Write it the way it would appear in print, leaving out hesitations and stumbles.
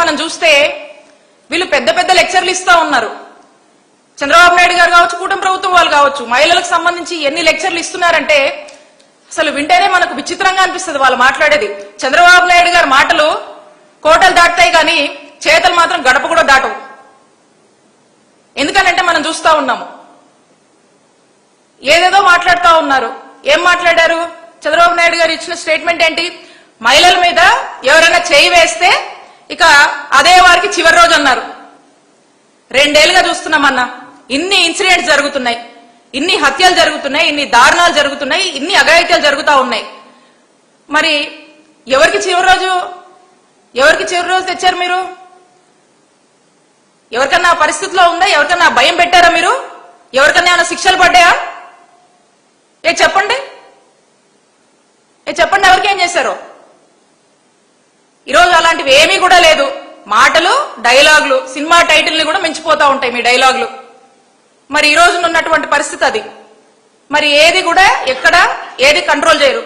మనం చూస్తే వీళ్ళు పెద్ద పెద్ద లెక్చర్లు ఇస్తా ఉన్నారు. చంద్రబాబు నాయుడు గారు కావచ్చు, కూటమి ప్రభుత్వం వాళ్ళు కావచ్చు, మహిళలకు సంబంధించి ఎన్ని లెక్చర్లు ఇస్తున్నారంటే అసలు వింటేనే మనకు విచిత్రంగా అనిపిస్తుంది వాళ్ళు మాట్లాడేది. చంద్రబాబు నాయుడు గారి మాటలు కోటలు దాటుతాయి కానీ చేతలు మాత్రం గడప కూడా దాటవు. ఎందుకనంటే మనం చూస్తా ఉన్నాము, ఏదేదో మాట్లాడుతూ ఉన్నారు. ఏం మాట్లాడారు? చంద్రబాబు నాయుడు గారు ఇచ్చిన స్టేట్మెంట్ ఏంటి? మహిళల మీద ఎవరైనా చేయి వేస్తే ఇక అదే వారికి చివరి రోజు అన్నారు. 2 ఏళ్లుగా చూస్తున్నామన్నా, ఇన్ని ఇన్సిడెంట్స్ జరుగుతున్నాయి, ఇన్ని హత్యలు జరుగుతున్నాయి, ఇన్ని దారుణాలు జరుగుతున్నాయి, ఇన్ని అఘాయిత్యాలు జరుగుతూ ఉన్నాయి. మరి ఎవరికి చివరి రోజు తెచ్చారు మీరు? ఎవరికన్నా పరిస్థితిలో ఉందా? ఎవరికన్నా భయం పెట్టారా మీరు? ఎవరికన్నా ఏమైనా శిక్షలు పడ్డాయా? చెప్పండి, ఎవరికేం చేశారు? ఈరోజు అలాంటివి ఏమీ కూడా లేదు. మాటలు, డైలాగులు, సినిమా టైటిల్ ని కూడా మించిపోతా ఉంటాయి మీ డైలాగులు. మరి ఈ రోజు ఉన్నటువంటి పరిస్థితి అది. మరి ఏది కూడా ఎక్కడ ఏది కంట్రోల్ చేయరు.